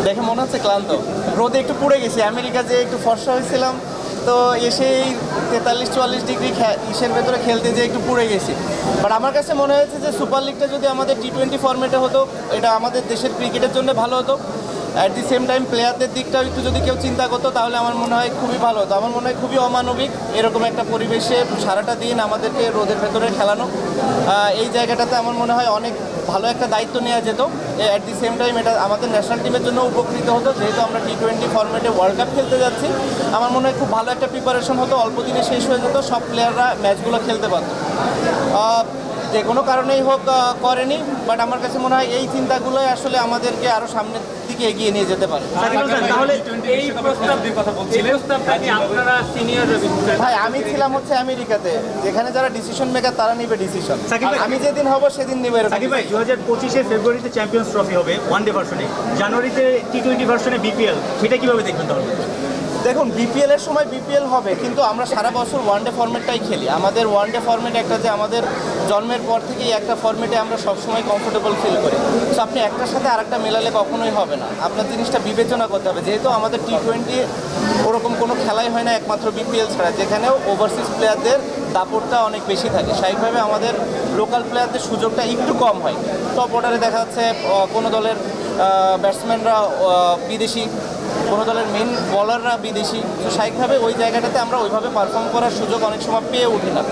দেখে মনে হচ্ছে ক্লান্ত, রোদে একটু পুড়ে গেছি। আমেরিকা যে একটু ফর্সা হয়েছিলাম, তো এসেই 43-44 ডিগ্রি ইসের ভেতরে খেলতে যেয়ে একটু পুড়ে গেছি। বাট আমার কাছে মনে হয়েছে যে সুপার লিগটা যদি আমাদের টি20 ফরম্যাটে হতো, এটা আমাদের দেশের ক্রিকেটের জন্য ভালো হতো। অ্যাট দি সেম টাইম প্লেয়ারদের দিকটাও একটু যদি কেউ চিন্তা করতো, তাহলে আমার মনে হয় খুবই ভালো হতো। আমার মনে হয় খুবই অমানবিক এরকম একটা পরিবেশে সারাটা দিন আমাদেরকে রোদের ভেতরে খেলানো। এই জায়গাটাতে আমার মনে হয় অনেক ভালো একটা দায়িত্ব নেওয়া যেত। অ্যাট দি সেম টাইম এটা আমাদের ন্যাশনাল টিমের জন্য উপকৃত হতো, যেহেতু আমরা টি20 ফরম্যাটে ওয়ার্ল্ড কাপ খেলতে যাচ্ছি। আমার মনে হয় খুব ভালো একটা প্রিপারেশন হতো, অল্প দিনে শেষ হয়ে যেত, সব প্লেয়াররা ম্যাচগুলো খেলতে পারত। যে কোনো কারণেই হোক করেনি, বাট আমার কাছে মনে হয় এই চিন্তাগুলোই আসলে আমাদেরকে আরও সামনের দিকে এগিয়ে নিয়ে যেতে পারে। ভাই আমি ছিলাম হচ্ছে আমেরিকাতে, যেখানে যারা ডিসিশন মেকার তারা নিবে ডিসিশন, আমি যেদিন হব সেদিন নিবে। ভাই 2025 ফেব্রুয়ারিতে চ্যাম্পিয়ন্স ট্রফি হবে ওয়ানডে ভার্সনে, জানুয়ারিতে টি20 ভার্সনে বিপিএল, এটা কিভাবে দেখবেন তাহলে? দেখুন, বিপিএলের সময় বিপিএল হবে, কিন্তু আমরা সারা বছর ওয়ানডে ফরম্যাটটাই খেলি। আমাদের ওয়ানডে ফরম্যাট একটা, যে আমাদের জন্মের পর থেকেই একটা ফরম্যাটে আমরা সবসময় কমফোর্টেবল ফিল করি। সো আপনি একটার সাথে আরেকটা মেলালে কখনোই হবে না, আপনার জিনিসটা বিবেচনা করতে হবে। যেহেতু আমাদের টি20 ওরকম কোনো খেলাই হয় না একমাত্র বিপিএল ছাড়া, যেখানেও ওভারসিজ প্লেয়ারদের দাপটটা অনেক বেশি থাকে। স্বাভাবিকভাবে আমাদের লোকাল প্লেয়ারদের সুযোগটা একটু কম হয়। টপ অর্ডারে দেখা যাচ্ছে কোনো দলের ব্যাটসম্যানরা বিদেশি, কোনো দলের মেন বলাররা বিদেশি। তো স্বাভাবিকভাবে ওই জায়গাটাতে আমরা ওইভাবে পারফর্ম করার সুযোগ অনেক সময় পেয়ে উঠি না,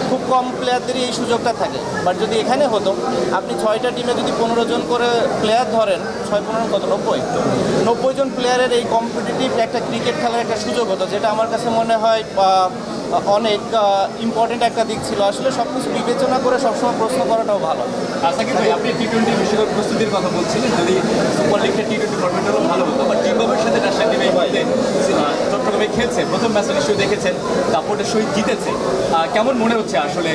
খুব কম প্লেয়ারদেরই এই সুযোগটা থাকে। বাট যদি এখানে হতো, আপনি 6টা টিমে যদি 15 জন করে প্লেয়ার ধরেন, 6-15 কত 90 জন প্লেয়ারের এই কম্পিটিটিভ একটা ক্রিকেট খেলার একটা সুযোগ হতো, যেটা আমার কাছে মনে হয় অনেক ইম্পর্টেন্ট একটা দিক ছিল। আসলে সব কিছু বিবেচনা করে সবসময় প্রশ্ন করাটাও ভালো। সাকিব ভাই, আপনি টি20 বিশ্বকাপ প্রস্তুতির কথা বলছিলেন, যদি সুপার লিগটা টি20 ফরম্যাট হলেও ভালো হতো। বাট জিম্বাবুয়ের সাথে ন্যাশনাল টিমে চট্টগ্রামে খেলছে, প্রথম ম্যাচে নিশ্চয়ই দেখেছেন, দাপটের সহিত জিতেছে। কেমন মনে হচ্ছে আসলে?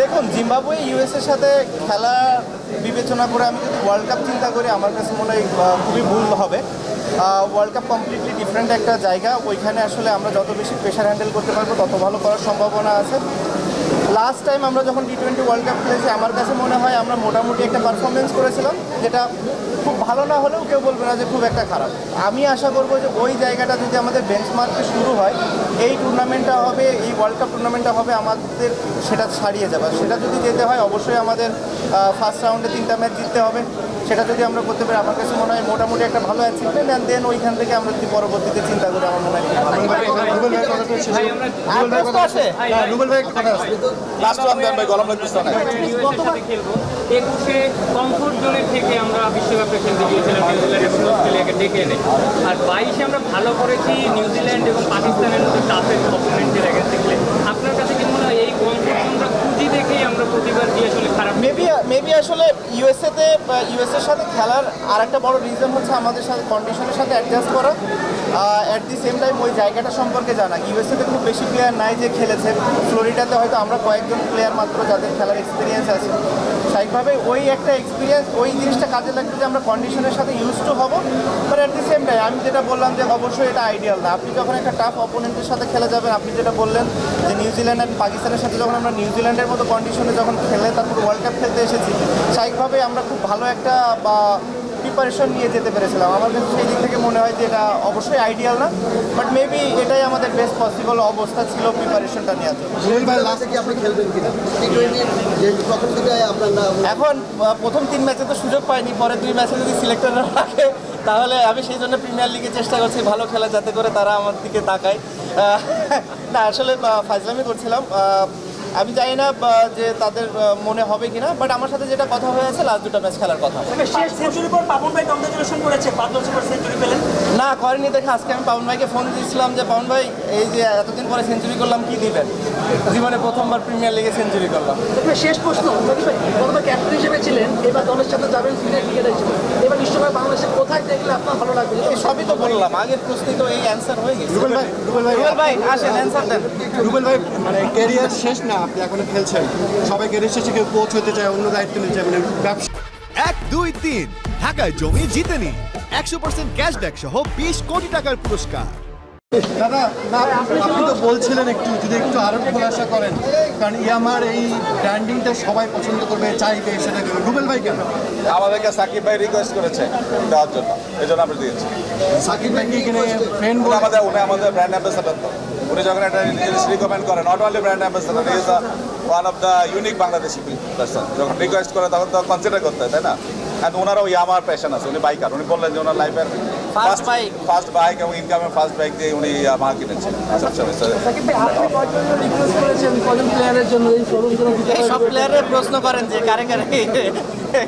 দেখুন, জিম্বাবুয়ে ইউএসের সাথে খেলা বিবেচনা করে আমি যদি ওয়ার্ল্ড কাপ চিন্তা করি, আমার কাছে মনে হয় খুবই ভুল হবে। ওয়ার্ল্ড কাপ কমপ্লিটলি ডিফারেন্ট একটা জায়গা, ওইখানে আসলে আমরা যত বেশি প্রেশার হ্যান্ডেল করতে পারবো তত ভালো করার সম্ভাবনা আছে। লাস্ট টাইম আমরা যখন টি20 ওয়ার্ল্ড কাপ খেলেছি, আমার কাছে মনে হয় আমরা মোটামুটি একটা পারফরমেন্স করেছিলাম, যেটা খুব ভালো না হলেও কেউ বলবে না যে খুব একটা খারাপ। আমি আশা করবো যে ওই জায়গাটা যদি আমাদের বেঞ্চমার্কে শুরু হয়, এই টুর্নামেন্টটা হবে, এই ওয়ার্ল্ড কাপ টুর্নামেন্টটা হবে, আমাদের সেটা ছাড়িয়ে যাবে। সেটা যদি যেতে হয়, অবশ্যই আমাদের ফার্স্ট রাউন্ডে 3টা ম্যাচ জিততে হবে। সেটা যদি আমরা করতে পারি, আমার কাছে মনে হয় মোটামুটি একটা ভালো অ্যাচিভমেন্ট। অ্যান্ড দেন ওইখান থেকে আমরা যদি পরবর্তীতে চিন্তা করি, আমার মনে হয় কমফোর্ট জোনের থেকে আমরা বিশ্বকাপে খেলতে গিয়েছিলাম নিউজিল্যান্ড এবং অস্ট্রেলিয়াকে ডেকে এনে, আর 22-এ আমরা ভালো করেছি নিউজিল্যান্ড এবং পাকিস্তানের মতো টাফের অপোনেন্টের এগেন্স্টে খেলে। আপনার কাছে কি মনে হয় এই কমফোর্ট জোনটা খুঁজি দেখেই আমরা প্রতিবার দিয়ে আসলে খারাপ? মেবি আসলে ইউএসএর সাথে খেলার আর একটা বড় রিজন হচ্ছে আমাদের সাথে কন্ডিশনের সাথে অ্যাডজাস্ট করা। অ্যাট দি সেম টাইম ওই জায়গাটা সম্পর্কে জানা। ইউএসএতে খুব বেশি প্লেয়ার নাই যে খেলেছে, ফ্লোরিডাতে হয়তো আমরা কয়েকজন প্লেয়ার মাত্র যাদের খেলার এক্সপিরিয়েন্স আছে। স্বাভাবিকভাবে ওই একটা এক্সপিরিয়েন্স, ওই জিনিসটা কাজে লাগবে যে আমরা কন্ডিশনের সাথে ইউজ টু হবো। But at the same time আমি যেটা বললাম যে অবশ্যই এটা আইডিয়াল না। আপনি যখন একটা টাফ অপোনেন্টের সাথে খেলে যাবেন, আপনি যেটা বললেন যে নিউজিল্যান্ড আর পাকিস্তানের সাথে যখন আমরা নিউজিল্যান্ডের মতো কন্ডিশনে যখন খেলে তারপর ওয়ার্ল্ড কাপ খেলতে এসেছি, স্বাভাবিকভাবে আমরা খুব ভালো একটা প্রিপারেশন নিয়ে যেতে পেরেছিলাম। আমার কাছে সেই দিক থেকে মনে হয় যে এটা অবশ্যই আইডিয়াল না, বাট মেবি এটাই আমাদের বেস্ট পসিবল অবস্থা ছিল প্রিপারেশনটা নেওয়ার জন্য। এখন প্রথম 3 ম্যাচে তো সুযোগ পাইনি, পরের 2 ম্যাচে যদি সিলেক্টররা রাখে, তাহলে আমি সেই জন্য প্রিমিয়ার লিগে চেষ্টা করছি ভালো খেলা, যাতে করে তারা আমার দিকে তাকায়। না, আসলে ফাজলামি করছিলাম। আমি জানি না যে তাদের মনে হবে কিনা, বাট আমার সাথে যেটা কথা হয়েছে লাস্ট 2টা ম্যাচ খেলার কথা। না করেনি দেখে আজকে আমি পাবন ভাইকে ফোন দিয়েছিলাম যে পাবন ভাই, এই যে এতদিন পরে সেঞ্চুরি করলাম, কি দিবেন? জীবনে প্রথমবার প্রিমিয়ার লিগে সেঞ্চুরি করলাম। শেষ প্রশ্ন, ক্যাপ্টেন হিসেবে ছিলেন, এবার দলের সাথে যাবেন সিনিয়র ক্রিকেটার হিসেবে, এবার নিশ্চয়ই বাংলাদেশে কোথায় দেখলে আপনার ভালো লাগবে? সবই তো বললাম, আগের প্রশ্নে তো এই অ্যান্সার হয়ে গেছে। রুবেল ভাই আসেন, অ্যান্সার দেন। রুবেল ভাই, মানে ক্যারিয়ার শেষ না, আপনি এখনো খেলছেন, সবাই ক্যারিয়ার শেষে কেউ কোচ হতে চায়, অন্য দায়িত্ব নিতে চায়, মানে ব্যবসা। 1, 2, 3 ঢাকায় জমি জিতে নিন 100% ক্যাশব্যাক সহ 20 কোটি টাকার পুরস্কার। দাদা না আপনি তো বলছিলেন একটু যদি একটু আরো খোলাসা করেন, কারণ ইয়ামার এই ব্র্যান্ডিংটা সবাই পছন্দ করবে, চাইবে, সেটা রুবেল ভাই কেন? আমাদেরকে সাকিব ভাই রিকোয়েস্ট করেছে দেওয়ার জন্য, এই জন্য আমরা দিয়েছি। সাকিব ভাইকে এখানে ফ্রেন্ড উনি আমাদের ব্র্যান্ড অ্যাম্বাসেডার, তো উনি যখন একটা জিনিস রিকমেন্ড করে, not only brand ambassador, is one of the unique Bangladeshi person. যখন রিকোয়েস্ট করে তখন তো কনসিডার করতে হয়, তাই না? অ্যান্ড ওনারও ইয়ামার প্যাশন আছে, উনি বাইকার। উনি বললেন যে ওনার লাইফের ফার্স্ট বাইক এবং ইনকামের ফার্স্ট বাইক দিয়ে উনি ইয়ামাহা কিনেছেন। সাকিব ভাই, আপনি কয়জন রিকোয়েস্ট করেছেন কয়জন প্লেয়ারের জন্য এই শোরুম এই সব প্লেয়ারের প্রশ্ন করেন যে কারে কারে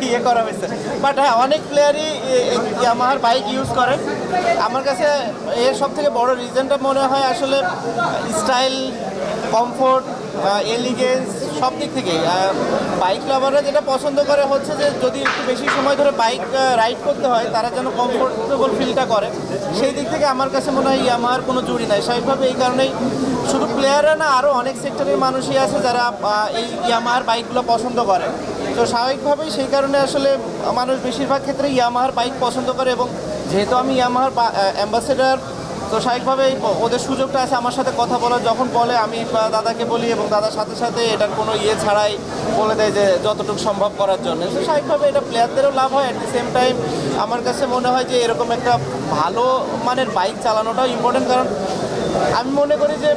ইয়ে করা হয়েছে, বাট হ্যাঁ অনেক প্লেয়ারই ইয়ামাহার বাইক ইউজ করে। আমার কাছে এর সব থেকে বড় রিজনটা মনে হয় আসলে স্টাইল, কমফোর্ট, এলিগেন্স, সব দিক থেকেই। বাইক লাভাররা যেটা পছন্দ করে হচ্ছে যে যদি একটু বেশি সময় ধরে বাইক রাইড করতে হয় তারা যেন কমফোর্টেবল ফিলটা করে, সেই দিক থেকে আমার কাছে মনে হয় ইয়ামাহার কোনো জুড়ি নাই। স্বাভাবিকভাবে এই কারণেই শুধু প্লেয়াররা না, আরও অনেক সেক্টরের মানুষই আছে যারা এই ইয়ামাহার বাইকগুলো পছন্দ করে। তো স্বাভাবিকভাবেই সেই কারণে আসলে মানুষ বেশিরভাগ ক্ষেত্রে ইয়ামাহার বাইক পছন্দ করে, এবং যেহেতু আমি ইয়ামাহার অ্যাম্বাসেডার, তো স্বাভাবিকভাবেই ওদের সুযোগটা আছে আমার সাথে কথা বলার। যখন বলে আমি দাদাকে বলি এবং দাদার সাথে সাথে এটার কোনো ছাড়াই বলে দেয় যে যতটুকু সম্ভব করার জন্য। তো স্বাভাবিকভাবে এটা প্লেয়ারদেরও লাভ হয়, অ্যাট দি সেম টাইম আমার কাছে মনে হয় যে এরকম একটা ভালো মানের বাইক চালানোটাও ইম্পর্টেন্ট। কারণ আমি মনে করি যে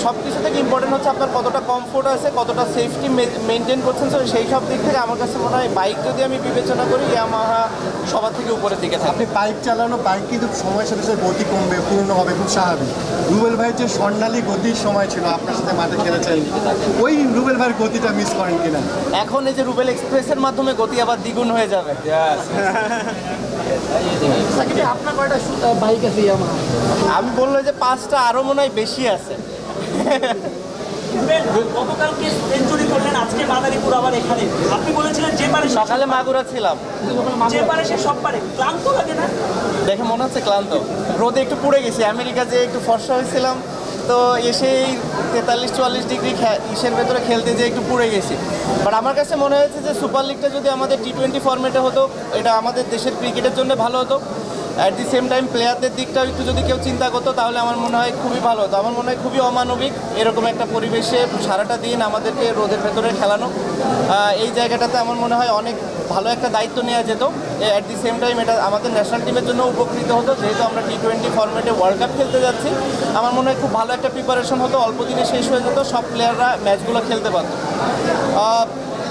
সব কিছু থেকে ইম্পর্টেন্ট হচ্ছে আপনার কতটা কমফোর্ট আছে, কতটা সেফটি মেনটেন করছেন। তো সেই সব দিক থেকে আমার কাছে মনে হয় বাইক যদি আমি বিবেচনা করি, ইয়ামাহা সবার থেকে উপরের দিকে থাকে। আপনি বাইক চালানো, বাইক কিন্তু সময়ের সাথে সাথে গতি কমবে, পুরনো হবে, খুব স্বাভাবিক। রুবেল ভাইয়ের যে স্বর্ণালী গতির সময় ছিল, আপনার সাথে মাঠে খেলেছেন, ওই রুবেল ভাইয়ের গতিটা মিস করেন কিনা? এখন এই যে রুবেল এক্সপ্রেসের মাধ্যমে গতি আবার দ্বিগুণ হয়ে যাবে। সাকিব ভাই, আপনার কয়টা বাইক আছে ইয়ামাহা? আমি বললো যে 5টা, আরও মনে হয় বেশি আছে। গতকালকে সেঞ্চুরি করলেন, আজকে মাদারীপুর আবার এখানে। আপনি বলেছিলেন যে পারে সকালে মাগুরা ছিলাম, যে পারে সে সব পারে, ক্লান্ত লাগে না? দেখে মনে হচ্ছে ক্লান্ত, রোদে একটু পুড়ে গেছি। আমেরিকা যে একটু ফর্সা হয়েছিলাম, তো এসেই 43-44 ডিগ্রি ইসের ভেতরে খেলতে যেয়ে একটু পুড়ে গেছি। বাট আমার কাছে মনে হয়েছে যে সুপার লিগটা যদি আমাদের T20 ফরম্যাটে হতো, এটা আমাদের দেশের ক্রিকেটের জন্য ভালো হতো। অ্যাট দি সেম টাইম প্লেয়ারদের দিকটাও একটু যদি কেউ চিন্তা করতো তাহলে আমার মনে হয় খুবই ভালো হতো। আমার মনে হয় খুবই অমানবিক এরকম একটা পরিবেশে সারাটা দিন আমাদেরকে রোদের ভেতরে খেলানো। এই জায়গাটাতে আমার মনে হয় অনেক ভালো একটা দায়িত্ব নেওয়া যেত। অ্যাট দি সেম টাইম এটা আমাদের ন্যাশনাল টিমের জন্য উপকৃত হতো, যেহেতু আমরা T20 ফরম্যাটে ওয়ার্ল্ড কাপ খেলতে যাচ্ছি। আমার মনে হয় খুব ভালো একটা প্রিপারেশন হতো, অল্প দিনে শেষ হয়ে যেত, সব প্লেয়াররা ম্যাচগুলো খেলতে পারত।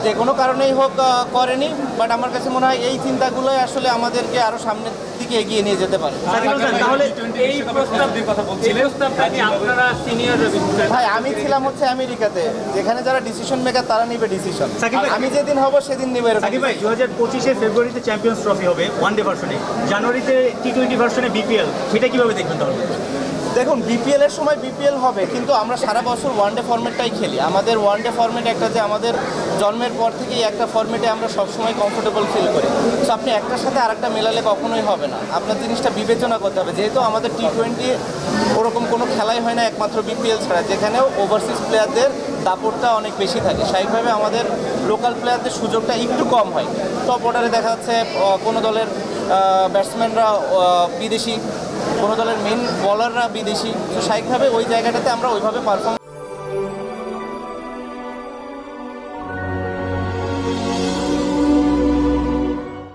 যে কোনো কারণেই হোক করেনি, বাট আমার কাছে মনে হয় এই চিন্তাগুলোই আসলে আমাদেরকে আরও সামনের দিকে এগিয়ে নিয়ে যেতে পারে। তাহলে এই প্রস্তাবটা কি আপনারা সিনিয়র? ভাই আমি ছিলাম হচ্ছে আমেরিকাতে, যেখানে যারা ডিসিশন মেকার তারা নিবে ডিসিশন। আমি যেদিন হব সেদিন নিবে। সাকিব ভাই, 2025 ফেব্রুয়ারিতে চ্যাম্পিয়ন্স ট্রফি হবে ওয়ানডে ভার্সনে, জানুয়ারিতে T20 ভার্সনে বিপিএল, সেটা কিভাবে দেখবেন তাহলে? দেখুন, বিপিএলের সময় বিপিএল হবে, কিন্তু আমরা সারা বছর ওয়ানডে ফরম্যাটটাই খেলি। আমাদের ওয়ানডে ফরম্যাট একটা যে আমাদের জন্মের পর থেকেই একটা ফরম্যাটে আমরা সবসময় কমফোর্টেবল ফিল করি। তো আপনি একটার সাথে আরেকটা মেলালে কখনোই হবে না, আপনার জিনিসটা বিবেচনা করতে হবে। যেহেতু আমাদের T20 ওরকম কোনো খেলাই হয় না একমাত্র বিপিএল ছাড়া, যেখানেও ওভারসিজ প্লেয়ারদের দাপটটা অনেক বেশি থাকে। স্বাভাবিকভাবে আমাদের লোকাল প্লেয়ারদের সুযোগটা একটু কম হয়। টপ অর্ডারে দেখা যাচ্ছে কোনো দলের ব্যাটসম্যানরা বিদেশি, কোনো দলের মেন বলাররা বিদেশি। তো স্বাভাবিকভাবে ওই জায়গাটাতে আমরা ওইভাবে পারফর্ম